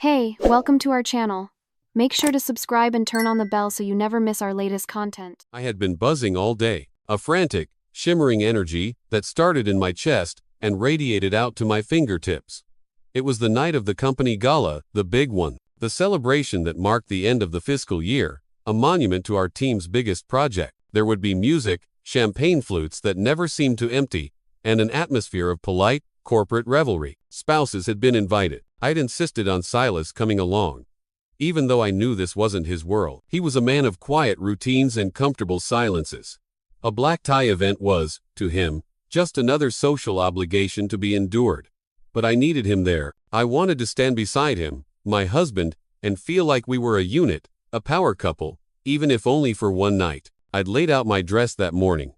Hey, welcome to our channel. Make sure to subscribe and turn on the bell so you never miss our latest content. I had been buzzing all day, a frantic, shimmering energy that started in my chest and radiated out to my fingertips. It was the night of the company gala, the big one, the celebration that marked the end of the fiscal year, a monument to our team's biggest project. There would be music, champagne flutes that never seemed to empty, and an atmosphere of polite, corporate revelry. Spouses had been invited. I'd insisted on Silas coming along, even though I knew this wasn't his world. He was a man of quiet routines and comfortable silences. A black tie event was, to him, just another social obligation to be endured. But I needed him there. I wanted to stand beside him, my husband, and feel like we were a unit, a power couple, even if only for one night. I'd laid out my dress that morning,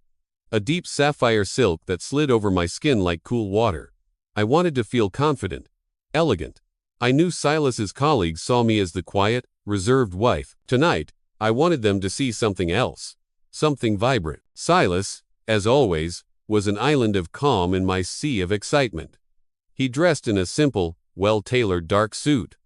a deep sapphire silk that slid over my skin like cool water. I wanted to feel confident, elegant. I knew Silas's colleagues saw me as the quiet, reserved wife. Tonight, I wanted them to see something else, something vibrant. Silas, as always, was an island of calm in my sea of excitement. He dressed in a simple, well-tailored dark suit.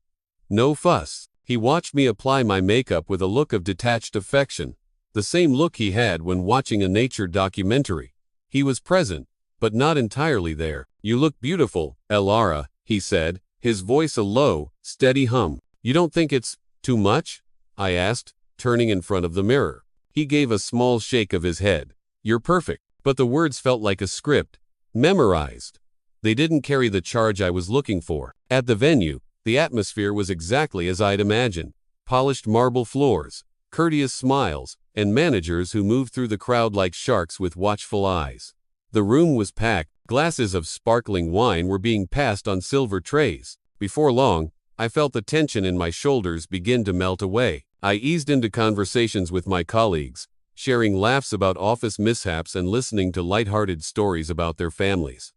No fuss. He watched me apply my makeup with a look of detached affection, the same look he had when watching a nature documentary. He was present, but not entirely there. "You look beautiful, Elara," he said, his voice a low, steady hum. "You don't think it's too much?" I asked, turning in front of the mirror. He gave a small shake of his head. "You're perfect." But the words felt like a script, memorized. They didn't carry the charge I was looking for. At the venue, the atmosphere was exactly as I'd imagined. Polished marble floors, courteous smiles, and managers who moved through the crowd like sharks with watchful eyes. The room was packed. Glasses of sparkling wine were being passed on silver trays. Before long, I felt the tension in my shoulders begin to melt away. I eased into conversations with my colleagues, sharing laughs about office mishaps and listening to lighthearted stories about their families.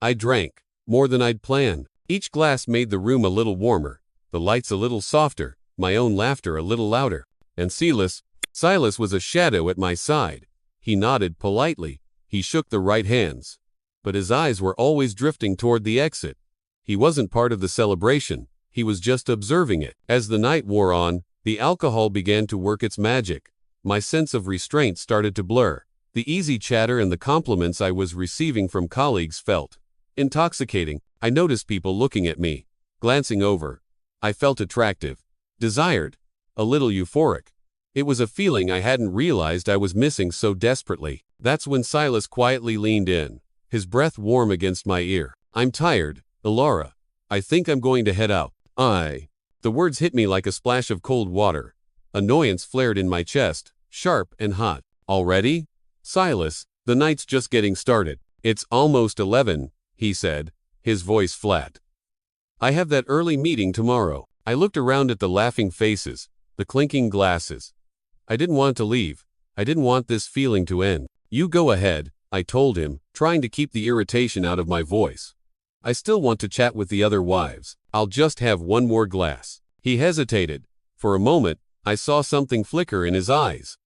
I drank, more than I'd planned. Each glass made the room a little warmer, the lights a little softer, my own laughter a little louder. And Silas was a shadow at my side. He nodded politely. He shook the right hands, but his eyes were always drifting toward the exit. He wasn't part of the celebration, he was just observing it. As the night wore on, the alcohol began to work its magic. My sense of restraint started to blur. The easy chatter and the compliments I was receiving from colleagues felt intoxicating. I noticed people looking at me, glancing over. I felt attractive, desired, a little euphoric. It was a feeling I hadn't realized I was missing so desperately. That's when Silas quietly leaned in, his breath warm against my ear. "I'm tired, Elara. I think I'm going to head out." The words hit me like a splash of cold water. Annoyance flared in my chest, sharp and hot. "Already? Silas, the night's just getting started." "It's almost 11, he said, his voice flat. "I have that early meeting tomorrow." I looked around at the laughing faces, the clinking glasses. I didn't want to leave. I didn't want this feeling to end. "You go ahead," I told him, trying to keep the irritation out of my voice. "I still want to chat with the other wives. I'll just have one more glass." He hesitated. For a moment, I saw something flicker in his eyes.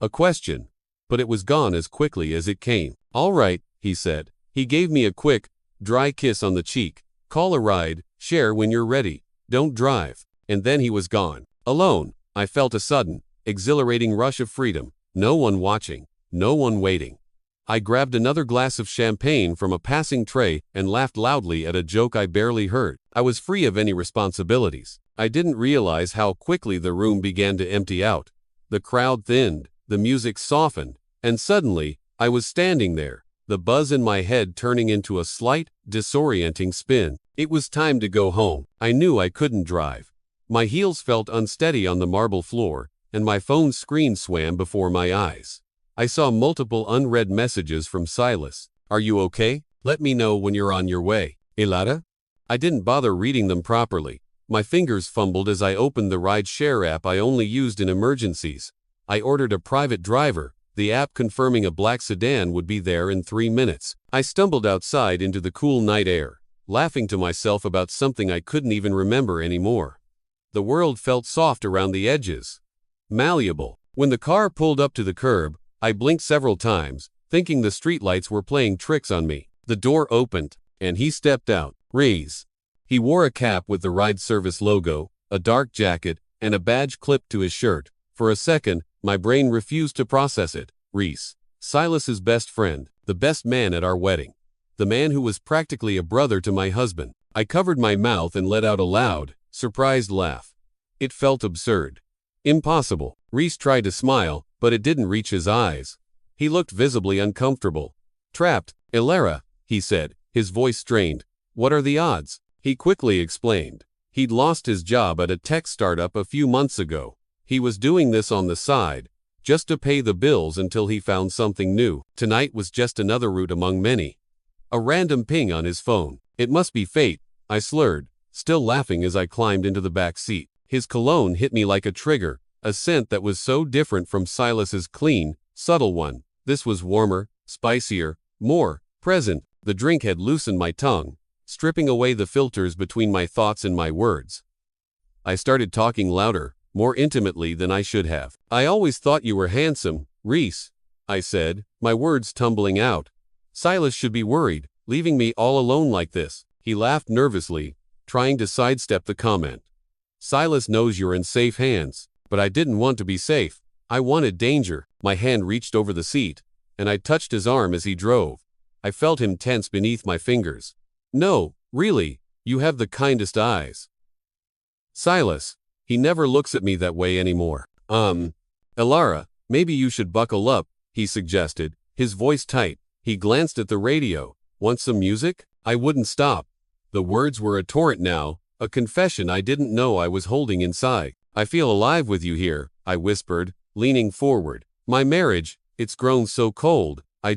A question. But it was gone as quickly as it came. "All right," he said. He gave me a quick, dry kiss on the cheek. "Call a ride, share when you're ready. Don't drive." And then he was gone. Alone, I felt a sudden, exhilarating rush of freedom. No one watching. No one waiting. I grabbed another glass of champagne from a passing tray and laughed loudly at a joke I barely heard. I was free of any responsibilities. I didn't realize how quickly the room began to empty out. The crowd thinned, the music softened, and suddenly, I was standing there, the buzz in my head turning into a slight, disorienting spin. It was time to go home. I knew I couldn't drive. My heels felt unsteady on the marble floor, and my phone's screen swam before my eyes. I saw multiple unread messages from Silas. "Are you okay? Let me know when you're on your way. Elara?" I didn't bother reading them properly. My fingers fumbled as I opened the ride-share app I only used in emergencies. I ordered a private driver, the app confirming a black sedan would be there in 3 minutes. I stumbled outside into the cool night air, laughing to myself about something I couldn't even remember anymore. The world felt soft around the edges, malleable. When the car pulled up to the curb, I blinked several times, thinking the streetlights were playing tricks on me. The door opened, and he stepped out. "Reese," He wore a cap with the ride service logo, a dark jacket, and a badge clipped to his shirt. For a second, my brain refused to process it. Reese. Silas's best friend, the best man at our wedding. The man who was practically a brother to my husband. I covered my mouth and let out a loud, surprised laugh. It felt absurd. Impossible. Reese tried to smile, but it didn't reach his eyes. He looked visibly uncomfortable. Trapped, Elara, he said, his voice strained. What are the odds? He quickly explained. He'd lost his job at a tech startup a few months ago. He was doing this on the side, just to pay the bills until he found something new. Tonight was just another route among many. A random ping on his phone. It must be fate, I slurred, still laughing as I climbed into the back seat. His cologne hit me like a trigger, a scent that was so different from Silas's clean, subtle one. This was warmer, spicier, more present. The drink had loosened my tongue, stripping away the filters between my thoughts and my words. I started talking louder, more intimately than I should have. I always thought you were handsome, Reese, I said, my words tumbling out. Silas should be worried, leaving me all alone like this. He laughed nervously, trying to sidestep the comment. Silas knows you're in safe hands, but I didn't want to be safe. I wanted danger. My hand reached over the seat, and I touched his arm as he drove. I felt him tense beneath my fingers. No, really, you have the kindest eyes. Silas, he never looks at me that way anymore. Elara, maybe you should buckle up, he suggested, his voice tight. He glanced at the radio. Want some music? I wouldn't stop. The words were a torrent now, a confession I didn't know I was holding inside. I feel alive with you here, I whispered, leaning forward. My marriage, it's grown so cold. I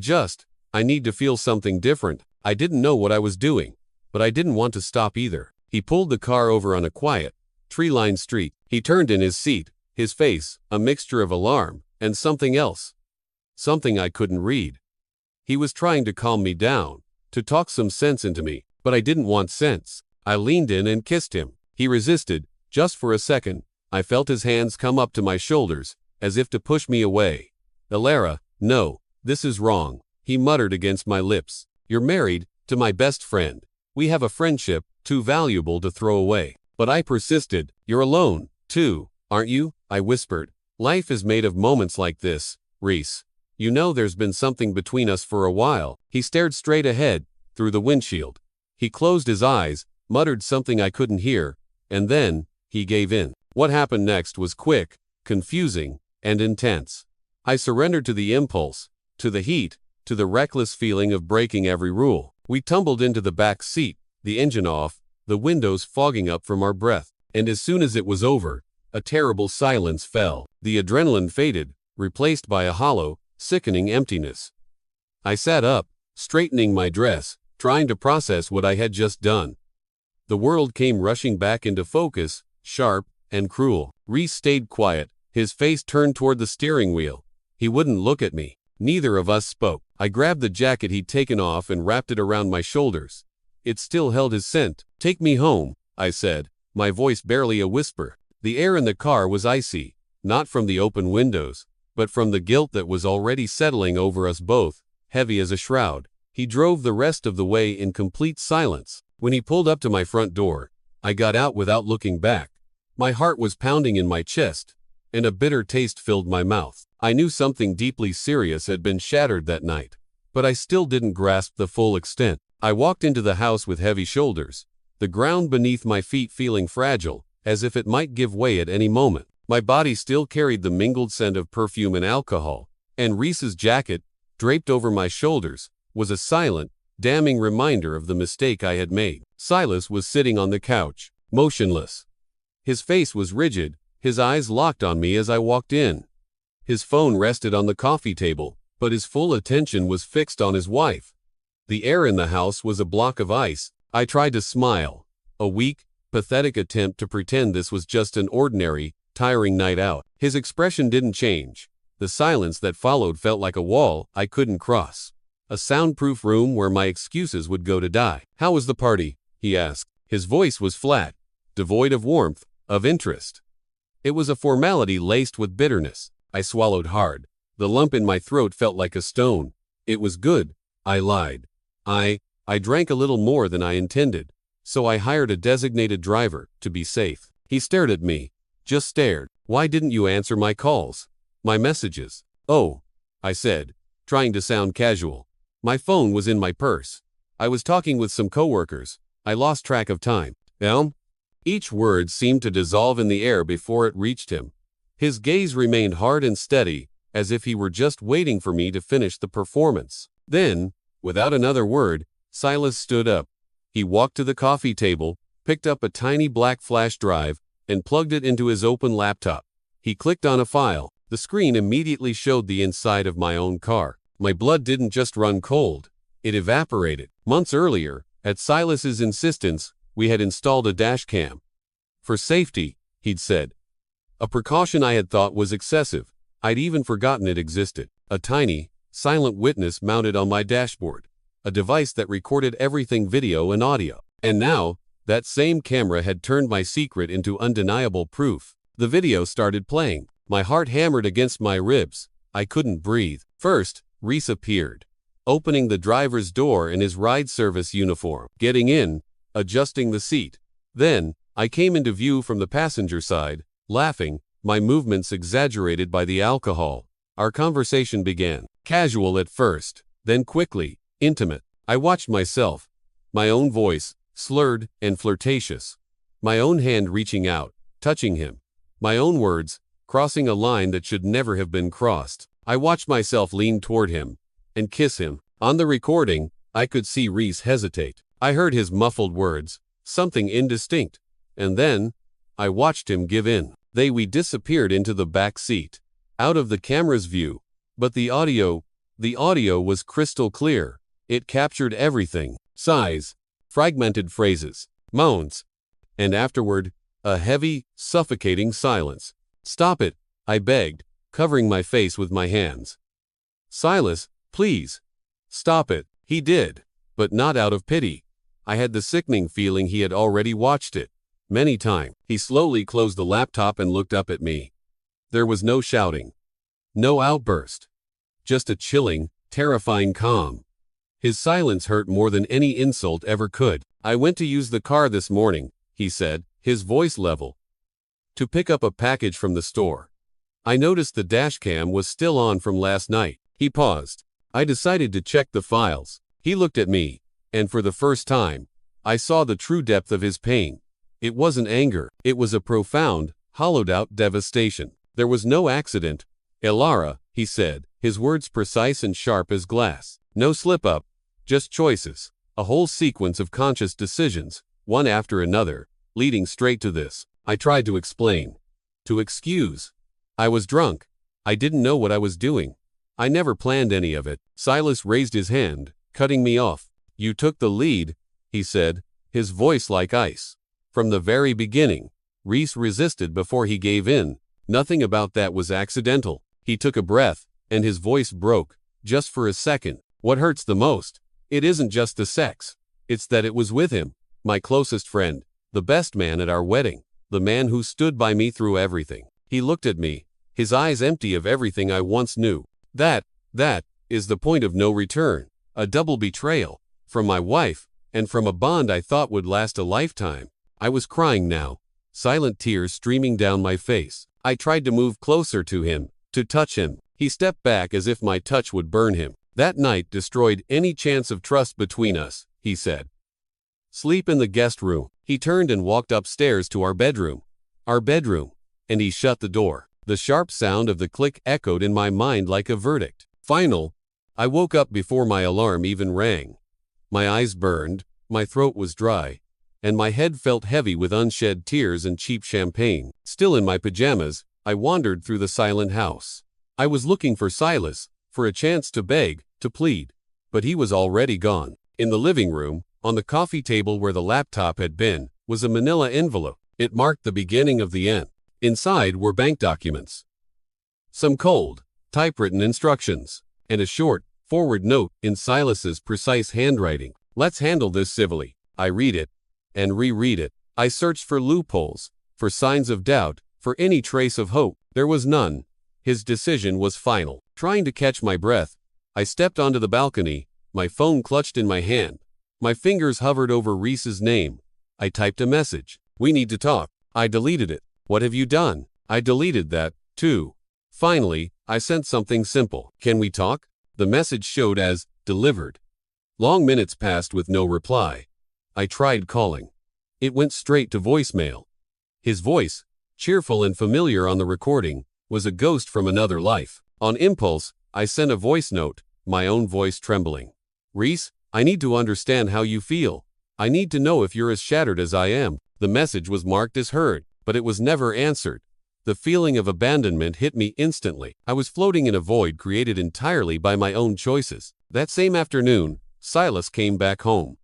need to feel something different. I didn't know what I was doing, but I didn't want to stop either. He pulled the car over on a quiet, tree-lined street. He turned in his seat, his face, a mixture of alarm, and something else. Something I couldn't read. He was trying to calm me down, to talk some sense into me, but I didn't want sense. I leaned in and kissed him. He resisted, just for a second. I felt his hands come up to my shoulders, as if to push me away. Elara, no, this is wrong, he muttered against my lips. You're married, to my best friend. We have a friendship, too valuable to throw away. But I persisted. You're alone, too, aren't you? I whispered. Life is made of moments like this, Reese. You know there's been something between us for a while. He stared straight ahead, through the windshield. He closed his eyes, muttered something I couldn't hear, and then, he gave in. What happened next was quick, confusing, and intense. I surrendered to the impulse, to the heat, to the reckless feeling of breaking every rule. We tumbled into the back seat, the engine off, the windows fogging up from our breath. And as soon as it was over, a terrible silence fell. The adrenaline faded, replaced by a hollow, sickening emptiness. I sat up, straightening my dress, trying to process what I had just done. The world came rushing back into focus, sharp and cruel. Reese stayed quiet, his face turned toward the steering wheel. He wouldn't look at me. Neither of us spoke. I grabbed the jacket he'd taken off and wrapped it around my shoulders. It still held his scent. Take me home, I said, my voice barely a whisper. The air in the car was icy, not from the open windows, but from the guilt that was already settling over us both, heavy as a shroud. He drove the rest of the way in complete silence. When he pulled up to my front door, I got out without looking back. My heart was pounding in my chest, and a bitter taste filled my mouth. I knew something deeply serious had been shattered that night, but I still didn't grasp the full extent. I walked into the house with heavy shoulders, the ground beneath my feet feeling fragile, as if it might give way at any moment. My body still carried the mingled scent of perfume and alcohol, and Reese's jacket, draped over my shoulders, was a silent, damning reminder of the mistake I had made. Silas was sitting on the couch, motionless. His face was rigid, his eyes locked on me as I walked in. His phone rested on the coffee table, but his full attention was fixed on his wife. The air in the house was a block of ice. I tried to smile, a weak, pathetic attempt to pretend this was just an ordinary, tiring night out. His expression didn't change. The silence that followed felt like a wall I couldn't cross. A soundproof room where my excuses would go to die. How was the party? He asked. His voice was flat, devoid of warmth, of interest. It was a formality laced with bitterness. I swallowed hard. The lump in my throat felt like a stone. It was good, I lied. I drank a little more than I intended. so I hired a designated driver, to be safe. He stared at me. Just stared. Why didn't you answer my calls? My messages? Oh, I said, trying to sound casual. My phone was in my purse. I was talking with some coworkers. I lost track of time. Each word seemed to dissolve in the air before it reached him. His gaze remained hard and steady, as if he were just waiting for me to finish the performance. Then, without another word, Silas stood up. He walked to the coffee table, picked up a tiny black flash drive, and plugged it into his open laptop. He clicked on a file. The screen immediately showed the inside of my own car. My blood didn't just run cold. It evaporated. Months earlier, at Silas's insistence, we had installed a dash cam. For safety, he'd said. A precaution I had thought was excessive. I'd even forgotten it existed. A tiny, silent witness mounted on my dashboard. A device that recorded everything video and audio. And now, that same camera had turned my secret into undeniable proof. The video started playing. My heart hammered against my ribs. I couldn't breathe. First, Reese appeared, opening the driver's door in his ride service uniform, getting in, adjusting the seat. Then, I came into view from the passenger side, laughing, my movements exaggerated by the alcohol. Our conversation began, casual at first, then quickly, intimate. I watched myself, my own voice, slurred and flirtatious, my own hand reaching out, touching him, my own words, crossing a line that should never have been crossed. I watched myself lean toward him and kiss him. On the recording, I could see Reese hesitate. I heard his muffled words, something indistinct, and then, I watched him give in. We disappeared into the back seat, out of the camera's view, but the audio was crystal clear. It captured everything. Sighs, fragmented phrases, moans, and afterward, a heavy, suffocating silence. Stop it, I begged, covering my face with my hands. Silas, please. Stop it. He did, but not out of pity. I had the sickening feeling he had already watched it. Many times. He slowly closed the laptop and looked up at me. There was no shouting. No outburst. Just a chilling, terrifying calm. His silence hurt more than any insult ever could. I went to use the car this morning, he said, his voice level, to pick up a package from the store. I noticed the dash cam was still on from last night. He paused. I decided to check the files. He looked at me, and for the first time, I saw the true depth of his pain. It wasn't anger. It was a profound, hollowed-out devastation. There was no accident, Elara, he said, his words precise and sharp as glass. No slip-up, just choices. A whole sequence of conscious decisions, one after another, leading straight to this. I tried to explain. To excuse. I was drunk. I didn't know what I was doing. I never planned any of it. Silas raised his hand, cutting me off. You took the lead, he said, his voice like ice. From the very beginning, Reese resisted before he gave in. Nothing about that was accidental. He took a breath, and his voice broke, just for a second. What hurts the most? It isn't just the sex. It's that it was with him, my closest friend, the best man at our wedding, the man who stood by me through everything. He looked at me, his eyes empty of everything I once knew. That is the point of no return. A double betrayal, from my wife, and from a bond I thought would last a lifetime. I was crying now, silent tears streaming down my face. I tried to move closer to him, to touch him. He stepped back as if my touch would burn him. That night destroyed any chance of trust between us, he said. Sleep in the guest room. He turned and walked upstairs to our bedroom. And he shut the door. The sharp sound of the click echoed in my mind like a verdict. Final. I woke up before my alarm even rang. My eyes burned, my throat was dry, and my head felt heavy with unshed tears and cheap champagne. Still in my pajamas, I wandered through the silent house. I was looking for Silas, for a chance to beg, to plead, but he was already gone. In the living room, on the coffee table where the laptop had been, was a manila envelope. It marked the beginning of the end. Inside were bank documents, some cold, typewritten instructions, and a short, forward note in Silas's precise handwriting. Let's handle this civilly. I read it, and reread it. I searched for loopholes, for signs of doubt, for any trace of hope. There was none. His decision was final. Trying to catch my breath, I stepped onto the balcony, my phone clutched in my hand. My fingers hovered over Reese's name, I typed a message. We need to talk. I deleted it. What have you done? I deleted that, too. Finally, I sent something simple. Can we talk? The message showed as delivered. Long minutes passed with no reply. I tried calling. It went straight to voicemail. His voice, cheerful and familiar on the recording, was a ghost from another life. On impulse, I sent a voice note, my own voice trembling. Reese, I need to understand how you feel. I need to know if you're as shattered as I am. The message was marked as heard, but it was never answered. The feeling of abandonment hit me instantly. I was floating in a void created entirely by my own choices. That same afternoon, Silas came back home.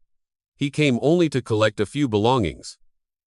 He came only to collect a few belongings.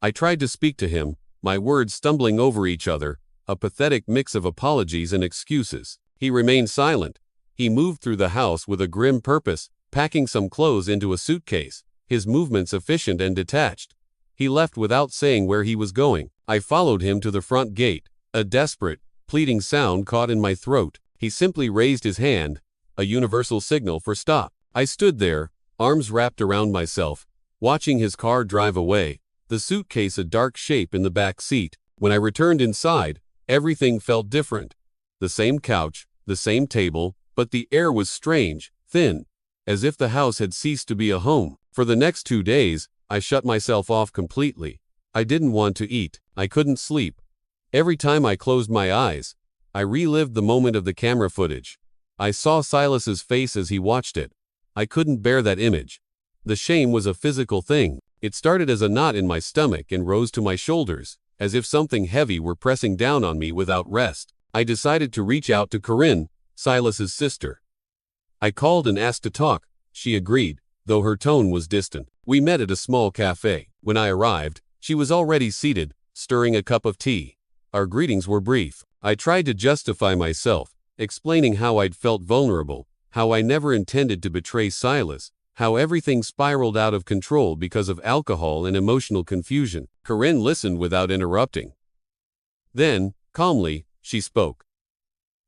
I tried to speak to him, my words stumbling over each other, a pathetic mix of apologies and excuses. He remained silent. He moved through the house with a grim purpose, packing some clothes into a suitcase, his movements efficient and detached. He left without saying where he was going. I followed him to the front gate. A desperate, pleading sound caught in my throat. He simply raised his hand, a universal signal for stop. I stood there, arms wrapped around myself, watching his car drive away, the suitcase a dark shape in the back seat. When I returned inside, everything felt different. The same couch, the same table, but the air was strange, thin, as if the house had ceased to be a home. For the next 2 days, I shut myself off completely. I didn't want to eat. I couldn't sleep. Every time I closed my eyes, I relived the moment of the camera footage. I saw Silas's face as he watched it. I couldn't bear that image. The shame was a physical thing. It started as a knot in my stomach and rose to my shoulders, as if something heavy were pressing down on me without rest. I decided to reach out to Corinne, Silas's sister. I called and asked to talk. She agreed, though her tone was distant. We met at a small cafe. When I arrived, she was already seated, stirring a cup of tea. Our greetings were brief. I tried to justify myself, explaining how I'd felt vulnerable, how I never intended to betray Silas, how everything spiraled out of control because of alcohol and emotional confusion. Corinne listened without interrupting. Then, calmly, she spoke.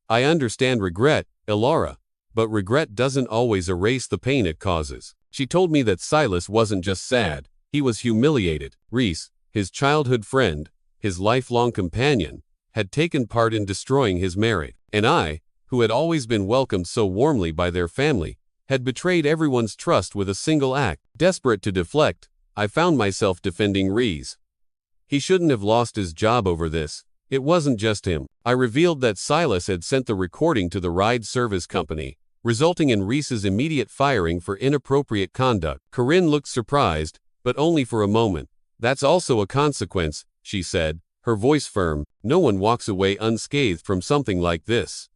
I understand regret, Elara, but regret doesn't always erase the pain it causes. She told me that Silas wasn't just sad, he was humiliated. Reese, his childhood friend, his lifelong companion, had taken part in destroying his marriage. And I, who had always been welcomed so warmly by their family, had betrayed everyone's trust with a single act. Desperate to deflect, I found myself defending Reese. He shouldn't have lost his job over this. It wasn't just him. I revealed that Silas had sent the recording to the ride service company, resulting in Reese's immediate firing for inappropriate conduct. Corinne looked surprised, but only for a moment. That's also a consequence, she said, her voice firm. No one walks away unscathed from something like this.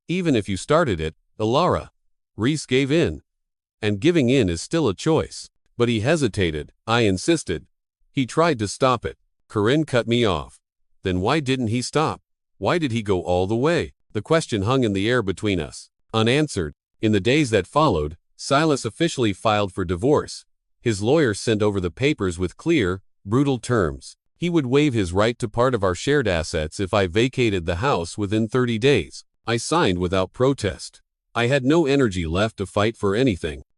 Even if you started it, Elara. Reese gave in. And giving in is still a choice. But he hesitated. I insisted. He tried to stop it. Corinne cut me off. Then why didn't he stop? Why did he go all the way? The question hung in the air between us, unanswered. In the days that followed, Silas officially filed for divorce. His lawyer sent over the papers with clear, brutal terms. He would waive his right to part of our shared assets if I vacated the house within 30 days. I signed without protest. I had no energy left to fight for anything.